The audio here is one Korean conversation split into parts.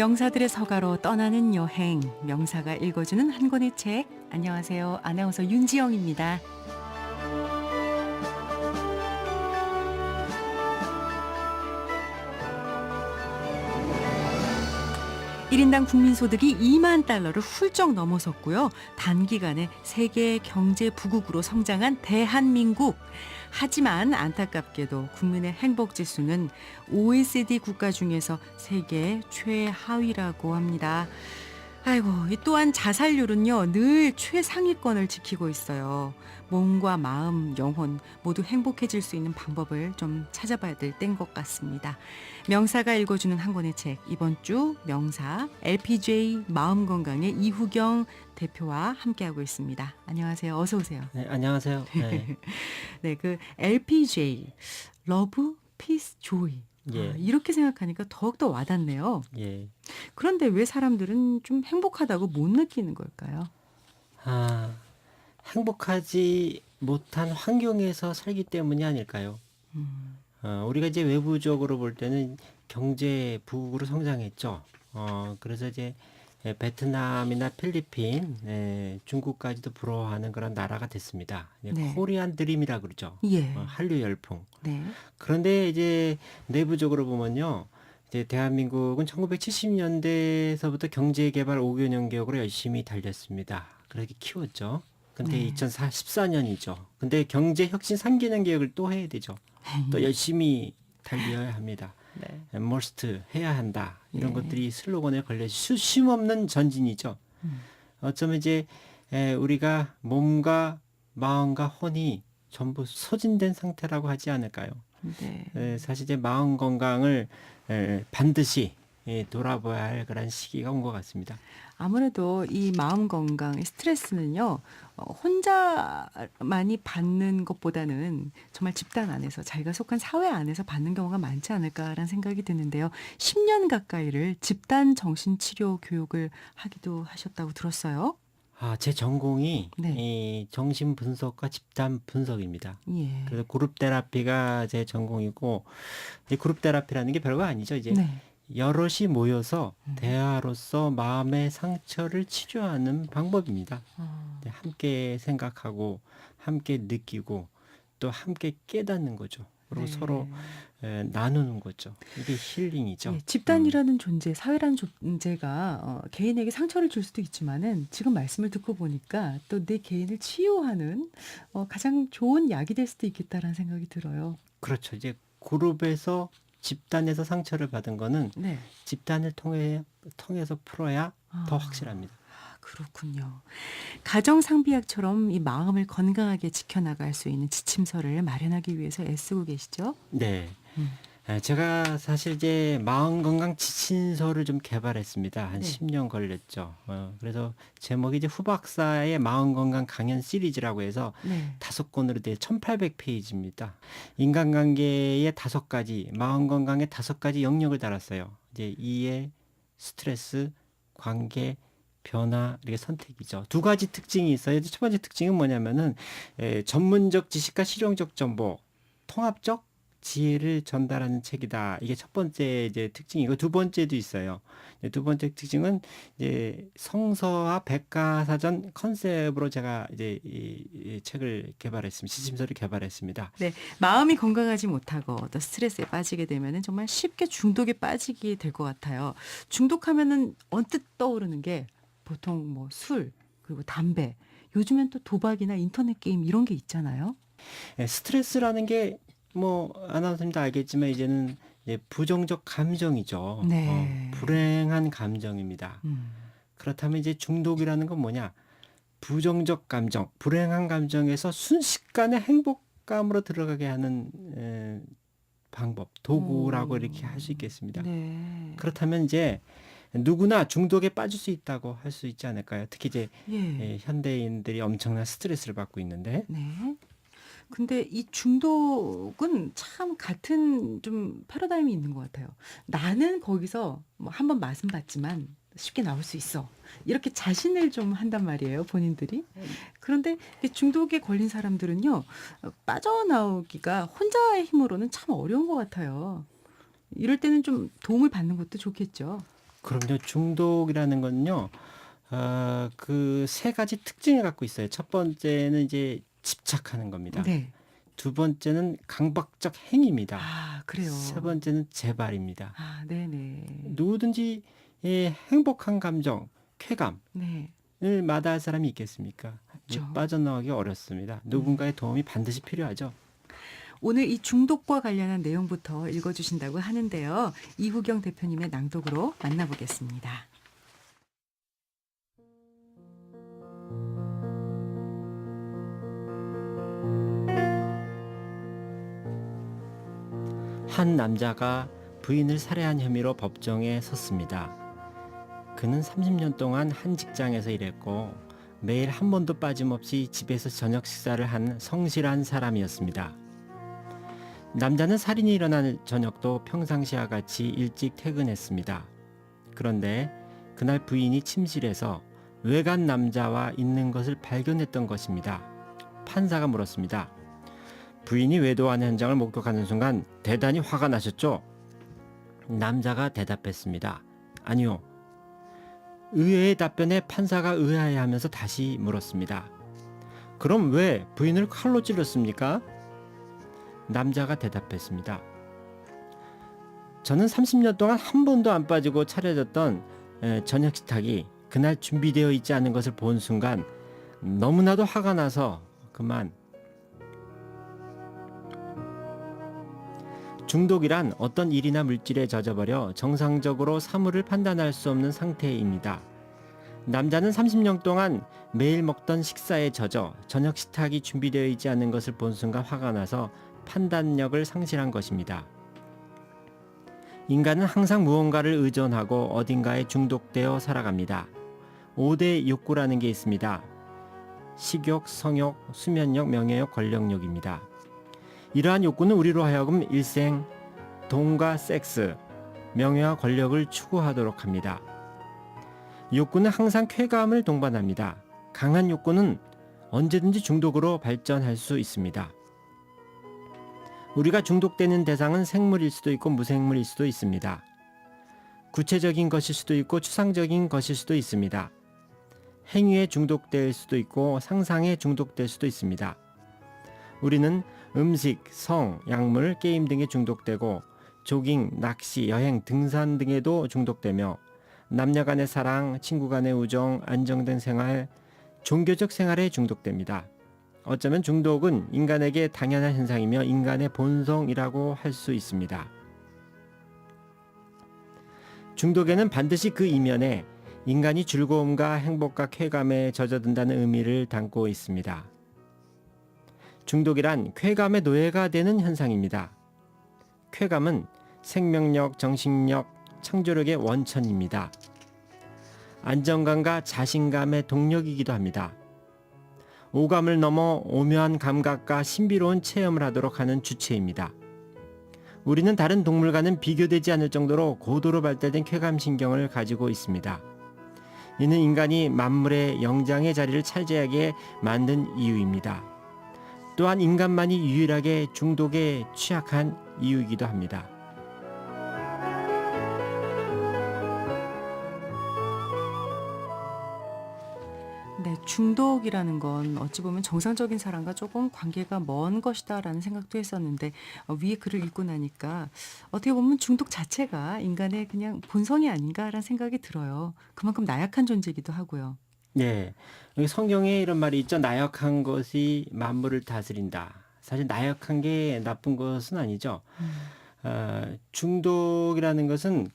명사들의 서가로 떠나는 여행, 명사가 읽어주는 한 권의 책. 안녕하세요. 아나운서 윤지영입니다. 1인당 국민소득이 2만 달러를 훌쩍 넘어섰고요. 단기간에 세계 경제 부국으로 성장한 대한민국. 하지만 안타깝게도 국민의 행복지수는 OECD 국가 중에서 세계 최하위라고 합니다. 아이고, 이 또한 자살률은요, 늘 최상위권을 지키고 있어요. 몸과 마음, 영혼 모두 행복해질 수 있는 방법을 좀 찾아봐야 될 때인 것 같습니다. 명사가 읽어주는 한 권의 책, 이번 주 명사 LPJ 마음건강의 이후경 대표와 함께하고 있습니다. 안녕하세요. 어서 오세요. 네, 안녕하세요. 네. 네, 그 LPJ, 러브, 피스, 조이. 예. 이렇게 생각하니까 더욱더 와닿네요. 예. 그런데 왜 사람들은 좀 행복하다고 못 느끼는 걸까요? 아, 행복하지 못한 환경에서 살기 때문이 아닐까요? 우리가 이제 외부적으로 볼 때는 경제 부국으로 성장했죠. 그래서 이제 베트남이나 필리핀, 중국까지도 부러워하는 그런 나라가 됐습니다. 이제 네. 코리안 드림이라 그러죠. 예. 한류 열풍. 네. 그런데 이제 내부적으로 보면요. 이제 대한민국은 1970년대에서부터 경제개발 5개년 계획으로 열심히 달렸습니다. 그렇게 키웠죠. 근데 네. 2014년이죠. 근데 경제혁신 3개년 계획을 또 해야 되죠. 또 열심히 달려야 합니다. 네. must 해야 한다. 이런 예. 것들이 슬로건에 걸려 쉼없는 전진이죠. 어쩌면 이제 우리가 몸과 마음과 혼이 전부 소진된 상태라고 하지 않을까요? 네. 사실 이제 마음 건강을 반드시 돌아봐야 할 그런 시기가 온 것 같습니다. 아무래도 이 마음 건강, 스트레스는요, 혼자만이 받는 것보다는 정말 집단 안에서 자기가 속한 사회 안에서 받는 경우가 많지 않을까라는 생각이 드는데요. 10년 가까이를 집단 정신치료 교육을 하기도 하셨다고 들었어요. 제 전공이 네. 이 정신 분석과 집단 분석입니다. 예. 그래서 그룹 테라피가 제 전공이고, 이 그룹 테라피라는 게 별거 아니죠. 이제 네. 여럿이 모여서 대화로서 마음의 상처를 치료하는 방법입니다. 네, 함께 생각하고 함께 느끼고 또 함께 깨닫는 거죠. 그리고 네. 서로 나누는 거죠. 이게 힐링이죠. 예, 집단이라는 존재, 사회라는 존재가 개인에게 상처를 줄 수도 있지만은 지금 말씀을 듣고 보니까 또 내 개인을 치유하는 가장 좋은 약이 될 수도 있겠다라는 생각이 들어요. 그렇죠. 이제 그룹에서 집단에서 상처를 받은 거는 네. 집단을 통해서 풀어야 더 아. 확실합니다. 그렇군요. 가정상비약처럼 이 마음을 건강하게 지켜나갈 수 있는 지침서를 마련하기 위해서 애쓰고 계시죠? 네. 음. 제가 사실 이제 마음 건강 지침서를 좀 개발했습니다. 한 네. 10년 걸렸죠. 그래서 제목이 이제 후박사의 마음 건강 강연 시리즈라고 해서 네. 5권으로 돼 1800페이지입니다. 인간관계의 5가지, 마음 건강의 5가지 영역을 달았어요. 이제 이해, 스트레스, 관계, 변화, 이렇게 선택이죠. 2가지 특징이 있어요. 첫 번째 특징은 뭐냐면은 전문적 지식과 실용적 정보, 통합적 지혜를 전달하는 책이다. 이게 첫 번째 이제 특징이고, 두 번째도 있어요. 두 번째 특징은 이제 성서와 백과사전 컨셉으로 제가 이제 이 책을 개발했습니다. 지침서를 개발했습니다. 네. 마음이 건강하지 못하고 또 스트레스에 빠지게 되면은 정말 쉽게 중독에 빠지게 될 것 같아요. 중독하면은 언뜻 떠오르는 게 보통 뭐 술, 그리고 담배, 요즘엔 또 도박이나 인터넷 게임 이런 게 있잖아요. 스트레스라는 게 뭐 아나운서님도 알겠지만 이제는 이제 부정적 감정이죠. 네. 불행한 감정입니다. 그렇다면 이제 중독이라는 건 뭐냐? 부정적 감정, 불행한 감정에서 순식간에 행복감으로 들어가게 하는 방법, 도구라고 이렇게 할 수 있겠습니다. 네. 그렇다면 이제 누구나 중독에 빠질 수 있다고 할 수 있지 않을까요? 특히 이제 예. 현대인들이 엄청난 스트레스를 받고 있는데. 네. 근데 이 중독은 참 같은 좀 패러다임이 있는 것 같아요. 나는 거기서 뭐 한 번 맛은 봤지만 쉽게 나올 수 있어. 이렇게 자신을 좀 한단 말이에요, 본인들이. 그런데 이 중독에 걸린 사람들은요, 빠져나오기가 혼자의 힘으로는 참 어려운 것 같아요. 이럴 때는 좀 도움을 받는 것도 좋겠죠. 그럼요. 중독이라는 건요. 그 세 가지 특징을 갖고 있어요. 첫 번째는 이제 집착하는 겁니다. 네. 두 번째는 강박적 행위입니다. 아, 그래요. 세 번째는 재발입니다. 아, 네네. 누구든지 행복한 감정, 쾌감을 네. 마다할 사람이 있겠습니까? 없죠. 빠져나오기 어렵습니다. 누군가의 도움이 반드시 필요하죠. 오늘 이 중독과 관련한 내용부터 읽어주신다고 하는데요. 이후경 대표님의 낭독으로 만나보겠습니다. 한 남자가 부인을 살해한 혐의로 법정에 섰습니다. 그는 30년 동안 한 직장에서 일했고 매일 한 번도 빠짐없이 집에서 저녁 식사를 한 성실한 사람이었습니다. 남자는 살인이 일어난 저녁도 평상시와 같이 일찍 퇴근했습니다. 그런데 그날 부인이 침실에서 외간 남자와 있는 것을 발견했던 것입니다. 판사가 물었습니다. 부인이 외도하는 현장을 목격하는 순간 대단히 화가 나셨죠? 남자가 대답했습니다. 아니요. 의외의 답변에 판사가 의아해하면서 다시 물었습니다. 그럼 왜 부인을 칼로 찔렀습니까? 남자가 대답했습니다. 저는 30년 동안 한 번도 안 빠지고 차려졌던 저녁 식탁이 그날 준비되어 있지 않은 것을 본 순간 너무나도 화가 나서 그만. 중독이란 어떤 일이나 물질에 젖어버려 정상적으로 사물을 판단할 수 없는 상태입니다. 남자는 30년 동안 매일 먹던 식사에 젖어 저녁 식탁이 준비되어 있지 않은 것을 본 순간 화가 나서 판단력을 상실한 것입니다. 인간은 항상 무언가를 의존하고 어딘가에 중독되어 살아갑니다. 5대 욕구라는 게 있습니다. 식욕, 성욕, 수면욕, 명예욕, 권력욕입니다. 이러한 욕구는 우리로 하여금 일생 돈과 섹스, 명예와 권력을 추구하도록 합니다. 욕구는 항상 쾌감을 동반합니다. 강한 욕구는 언제든지 중독으로 발전할 수 있습니다. 우리가 중독되는 대상은 생물일 수도 있고 무생물일 수도 있습니다. 구체적인 것일 수도 있고 추상적인 것일 수도 있습니다. 행위에 중독될 수도 있고 상상에 중독될 수도 있습니다. 우리는 음식, 성, 약물, 게임 등에 중독되고 조깅, 낚시, 여행, 등산 등에도 중독되며 남녀 간의 사랑, 친구 간의 우정, 안정된 생활, 종교적 생활에 중독됩니다. 어쩌면 중독은 인간에게 당연한 현상이며 인간의 본성이라고 할 수 있습니다. 중독에는 반드시 그 이면에 인간이 즐거움과 행복과 쾌감에 젖어든다는 의미를 담고 있습니다. 중독이란 쾌감의 노예가 되는 현상입니다. 쾌감은 생명력, 정신력, 창조력의 원천입니다. 안정감과 자신감의 동력이기도 합니다. 오감을 넘어 오묘한 감각과 신비로운 체험을 하도록 하는 주체입니다. 우리는 다른 동물과는 비교되지 않을 정도로 고도로 발달된 쾌감신경을 가지고 있습니다. 이는 인간이 만물의 영장의 자리를 차지하게 만든 이유입니다. 또한 인간만이 유일하게 중독에 취약한 이유이기도 합니다. 네, 중독이라는 건 어찌 보면 정상적인 사람과 조금 관계가 먼 것이다라는 생각도 했었는데 위에 글을 읽고 나니까 어떻게 보면 중독 자체가 인간의 그냥 본성이 아닌가라는 생각이 들어요. 그만큼 나약한 존재이기도 하고요. 네, 여기 성경에 이런 말이 있죠. 나약한 것이 만물을 다스린다. 사실 나약한 게 나쁜 것은 아니죠. 중독이라는 것은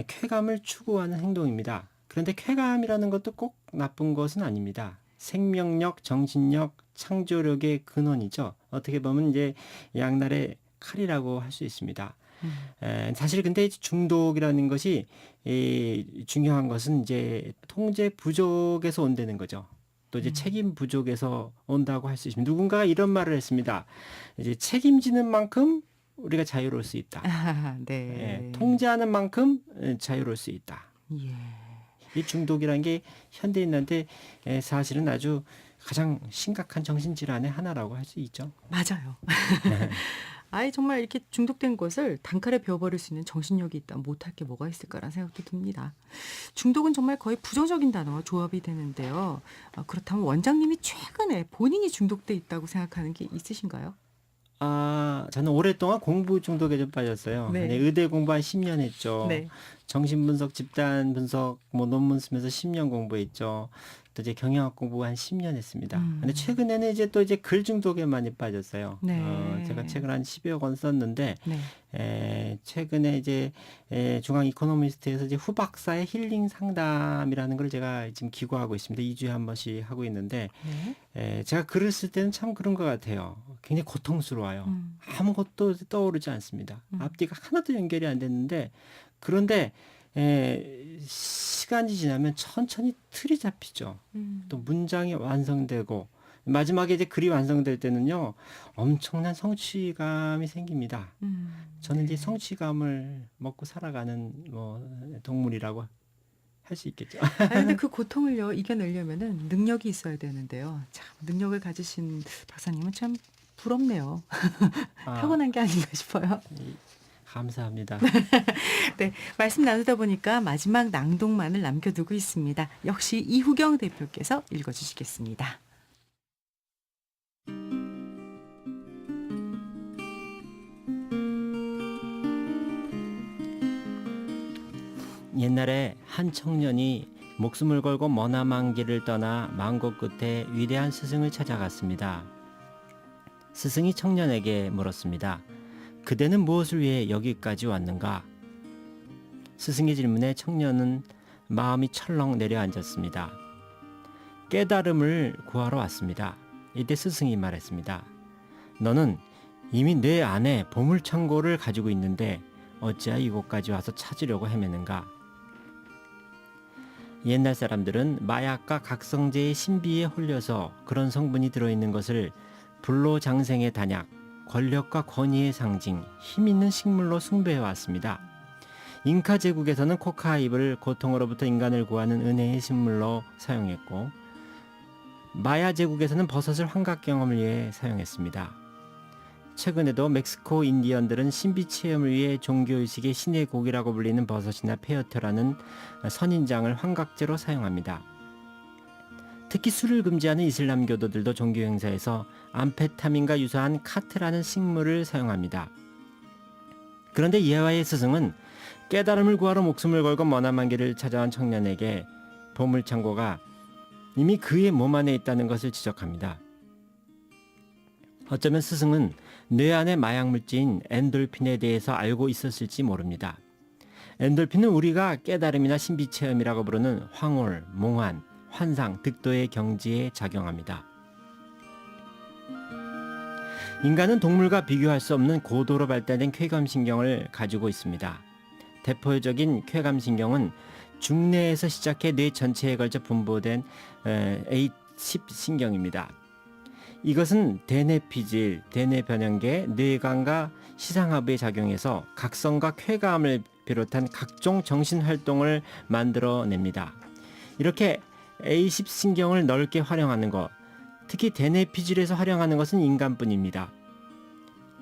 쾌감을 추구하는 행동입니다. 그런데 쾌감이라는 것도 꼭 나쁜 것은 아닙니다. 생명력, 정신력, 창조력의 근원이죠. 어떻게 보면 이제 양날의 칼이라고 할 수 있습니다. 사실 근데 중독이라는 것이 중요한 것은 이제 통제 부족에서 온다는 거죠. 또 이제 책임 부족에서 온다고 할 수 있습니다. 누군가가 이런 말을 했습니다. 이제 책임지는 만큼 우리가 자유로울 수 있다. 아, 네. 통제하는 만큼 자유로울 수 있다. 예. 이 중독이라는 게 현대인한테 사실은 아주 가장 심각한 정신질환의 하나라고 할 수 있죠. 맞아요. 아예 정말 이렇게 중독된 것을 단칼에 베어버릴 수 있는 정신력이 있다면 못할 게 뭐가 있을까라는 생각도 듭니다. 중독은 정말 거의 부정적인 단어와 조합이 되는데요. 그렇다면 원장님이 최근에 본인이 중독돼 있다고 생각하는 게 있으신가요? 저는 오랫동안 공부 중독에 좀 빠졌어요. 네. 네, 의대 공부 한 10년 했죠. 네. 정신분석, 집단 분석, 뭐 논문 쓰면서 10년 공부했죠. 또 이제 경영학 공부 한 10년 했습니다. 근데 최근에는 이제 또 이제 글 중독에 많이 빠졌어요. 네. 제가 책을 한 10여 권 썼는데, 네. 최근에 이제 중앙 이코노미스트에서 이제 후박사의 힐링 상담이라는 걸 제가 지금 기고하고 있습니다. 2주에 한 번씩 하고 있는데, 네. 제가 글을 쓸 때는 참 그런 것 같아요. 굉장히 고통스러워요. 아무것도 떠오르지 않습니다. 앞뒤가 하나도 연결이 안 됐는데, 그런데 시간이 지나면 천천히 틀이 잡히죠. 또 문장이 완성되고 마지막에 이제 글이 완성될 때는요, 엄청난 성취감이 생깁니다. 저는 이제 성취감을 먹고 살아가는 뭐 동물이라고 할 수 있겠죠. 근데 그 고통을요, 이겨내려면은 능력이 있어야 되는데요. 참, 능력을 가지신 박사님은 참 부럽네요. 타고난 게 아닌가 싶어요. 감사합니다. 네, 말씀 나누다 보니까 마지막 낭독만을 남겨두고 있습니다. 역시 이후경 대표께서 읽어주시겠습니다. 옛날에 한 청년이 목숨을 걸고 머나먼 길을 떠나 먼 곳 끝에 위대한 스승을 찾아갔습니다. 스승이 청년에게 물었습니다. 그대는 무엇을 위해 여기까지 왔는가? 스승의 질문에 청년은 마음이 철렁 내려앉았습니다. 깨달음을 구하러 왔습니다. 이때 스승이 말했습니다. 너는 이미 내 안에 보물창고를 가지고 있는데 어찌하여 이곳까지 와서 찾으려고 헤매는가? 옛날 사람들은 마약과 각성제의 신비에 홀려서 그런 성분이 들어있는 것을 불로장생의 단약, 권력과 권위의 상징, 힘있는 식물로 숭배해왔습니다. 잉카 제국에서는 코카잎을 고통으로부터 인간을 구하는 은혜의 식물로 사용했고, 마야 제국에서는 버섯을 환각 경험을 위해 사용했습니다. 최근에도 멕시코 인디언들은 신비 체험을 위해 종교의식의 신의 고기라고 불리는 버섯이나 페어터라는 선인장을 환각제로 사용합니다. 특히 술을 금지하는 이슬람교도들도 종교 행사에서 암페타민과 유사한 카트라는 식물을 사용합니다. 그런데 예화의 스승은 깨달음을 구하러 목숨을 걸고 머나먼 길을 찾아온 청년에게 보물창고가 이미 그의 몸 안에 있다는 것을 지적합니다. 어쩌면 스승은 뇌 안의 마약물질인 엔돌핀에 대해서 알고 있었을지 모릅니다. 엔돌핀은 우리가 깨달음이나 신비체험이라고 부르는 황홀, 몽환, 환상, 득도의 경지에 작용합니다. 인간은 동물과 비교할 수 없는 고도로 발달된 쾌감신경을 가지고 있습니다. 대표적인 쾌감신경은 중뇌에서 시작해 뇌 전체에 걸쳐 분포된 A10 신경입니다. 이것은 대뇌피질, 대뇌변연계, 뇌관과 시상하부에 작용해서 각성과 쾌감을 비롯한 각종 정신활동을 만들어냅니다. 이렇게 A10 신경을 넓게 활용하는 것, 특히 대뇌피질에서 활용하는 것은 인간뿐입니다.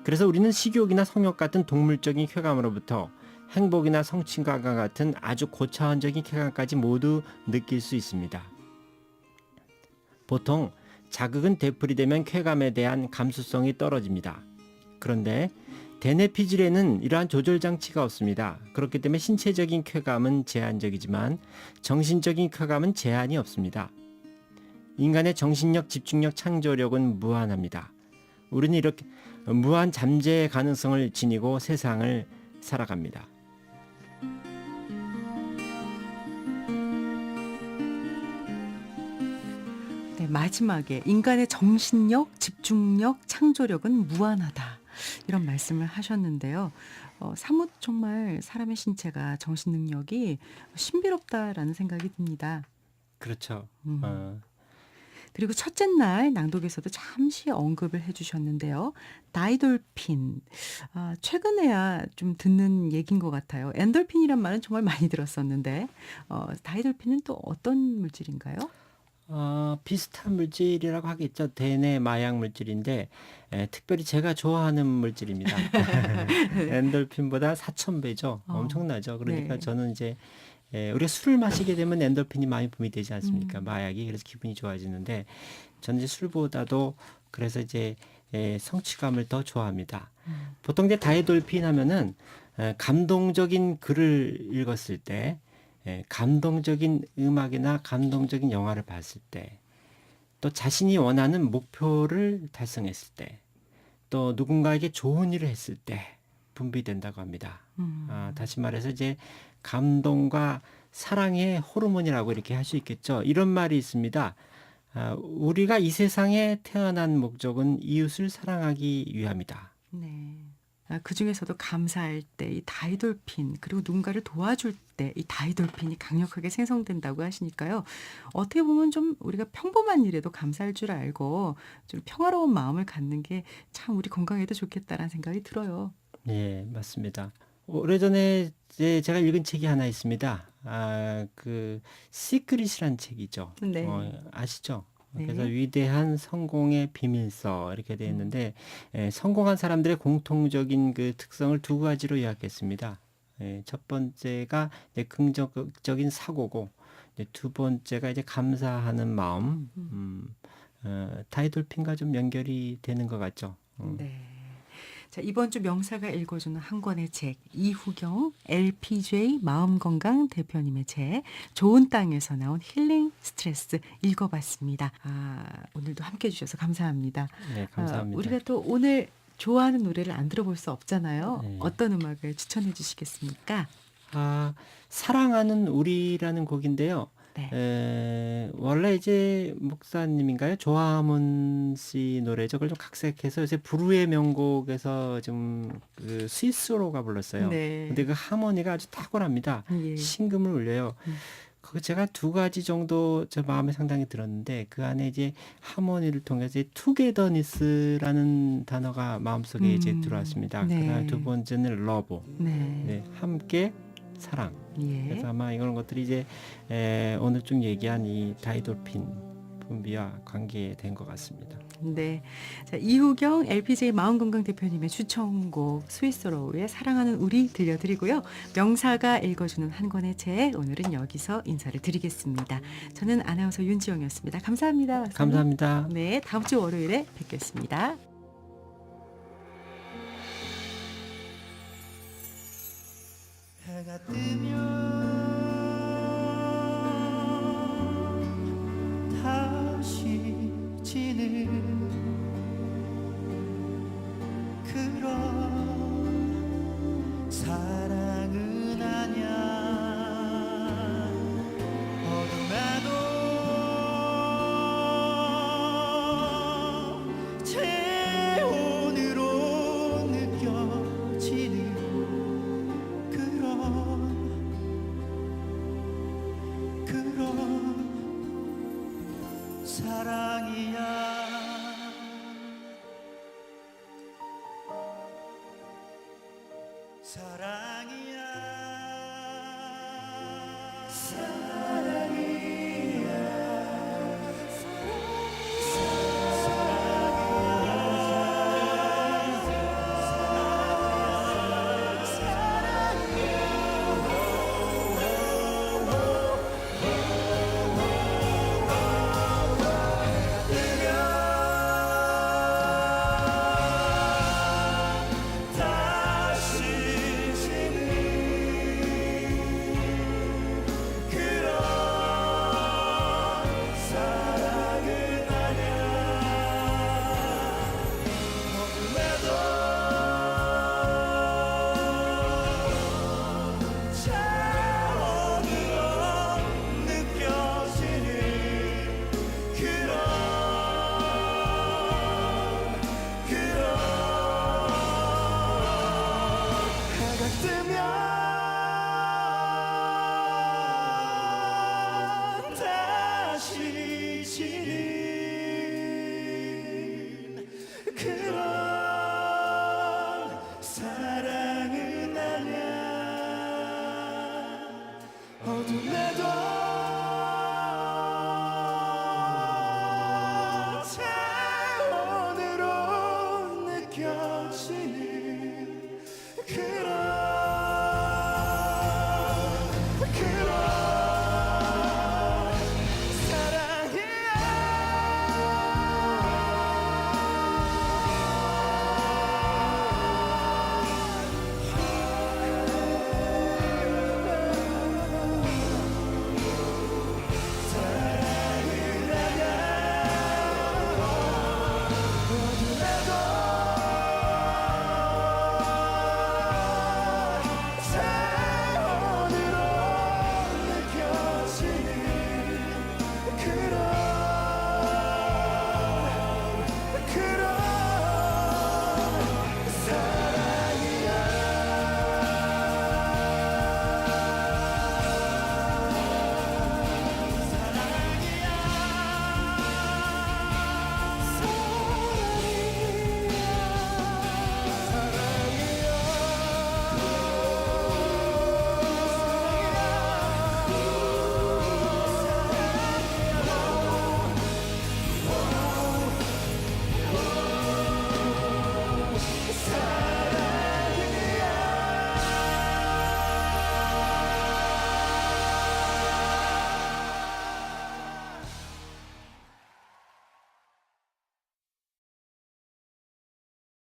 그래서 우리는 식욕이나 성욕 같은 동물적인 쾌감으로부터 행복이나 성취감과 같은 아주 고차원적인 쾌감까지 모두 느낄 수 있습니다. 보통 자극은 되풀이되면 쾌감에 대한 감수성이 떨어집니다. 그런데 대뇌피질에는 이러한 조절 장치가 없습니다. 그렇기 때문에 신체적인 쾌감은 제한적이지만 정신적인 쾌감은 제한이 없습니다. 인간의 정신력, 집중력, 창조력은 무한합니다. 우리는 이렇게 무한 잠재의 가능성을 지니고 세상을 살아갑니다. 네, 마지막에 인간의 정신력, 집중력, 창조력은 무한하다. 이런 말씀을 하셨는데요. 사뭇 정말 사람의 신체가 정신 능력이 신비롭다라는 생각이 듭니다. 그렇죠. 그리고 첫째 날 낭독에서도 잠시 언급을 해주셨는데요. 다이돌핀. 최근에야 좀 듣는 얘기인 것 같아요. 엔돌핀이란 말은 정말 많이 들었었는데, 다이돌핀은 또 어떤 물질인가요? 비슷한 물질이라고 하겠죠. 대뇌 마약 물질인데 특별히 제가 좋아하는 물질입니다. 엔돌핀보다 4,000배죠. 엄청나죠. 그러니까 네. 저는 이제 우리가 술을 마시게 되면 엔돌핀이 많이 분비되지 않습니까? 음. 마약이. 그래서 기분이 좋아지는데 저는 이제 술보다도 그래서 이제 성취감을 더 좋아합니다. 보통 이제 다이돌핀 하면은 감동적인 글을 읽었을 때, 감동적인 음악이나 감동적인 영화를 봤을 때, 또 자신이 원하는 목표를 달성했을 때, 또 누군가에게 좋은 일을 했을 때 분비된다고 합니다. 다시 말해서 이제 감동과 사랑의 호르몬이라고 이렇게 할 수 있겠죠. 이런 말이 있습니다. 우리가 이 세상에 태어난 목적은 이웃을 사랑하기 위함이다. 네. 그 중에서도 감사할 때 이 다이돌핀 그리고 누군가를 도와줄 때 이 다이돌핀이 강력하게 생성된다고 하시니까요. 어떻게 보면 좀 우리가 평범한 일에도 감사할 줄 알고 좀 평화로운 마음을 갖는 게 참 우리 건강에도 좋겠다라는 생각이 들어요. 예, 맞습니다. 오래전에 이제 제가 읽은 책이 하나 있습니다. 시크릿이란 책이죠. 네. 아시죠? 그래서 네. 위대한 성공의 비밀서 이렇게 되어 음. 있는데 성공한 사람들의 공통적인 그 특성을 두 가지로 요약했습니다. 첫 번째가 이제 긍정적인 사고고 이제 두 번째가 이제 감사하는 마음. 다이돌핀과 좀 연결이 되는 것 같죠. 네. 자, 이번 주 명사가 읽어주는 한 권의 책, 이후경 LPJ 마음건강 대표님의 책, 좋은 땅에서 나온 힐링 스트레스 읽어봤습니다. 오늘도 함께 해주셔서 감사합니다. 네, 감사합니다. 우리가 또 오늘 좋아하는 노래를 안 들어볼 수 없잖아요. 네. 어떤 음악을 추천해 주시겠습니까? 사랑하는 우리라는 곡인데요. 네. 원래 이제 목사님인가요? 조화문 씨 노래죠. 그걸 좀 각색해서 요새 불후의 명곡에서 좀 그 스위스로가 불렀어요. 네. 근데 그 하모니가 아주 탁월합니다. 예. 신금을 울려요. 그 제가 두 가지 정도 저 마음에 상당히 들었는데 그 안에 이제 하모니를 통해서 투게더니스라는 단어가 마음속에 이제 들어왔습니다. 네. 그다음에 두 번째는 러브. 네. 네, 함께 사랑. 예. 그래서 아마 이런 것들이 이제 오늘 쭉 얘기한 이 다이돌핀 분비와 관계된 것 같습니다. 네. 자, 이후경 LPJ 마음건강 대표님의 추천곡 스위스로우의 사랑하는 우리 들려드리고요. 명사가 읽어주는 한 권의 책 오늘은 여기서 인사를 드리겠습니다. 저는 아나운서 윤지영이었습니다. 감사합니다. 박사님. 감사합니다. 네, 다음 주 월요일에 뵙겠습니다. 해가 뜨면 다시 지는 그런 사랑은 아냐 어둠에도 재혼으로 느껴지는 그런 사랑이야. 사랑이야. 사랑.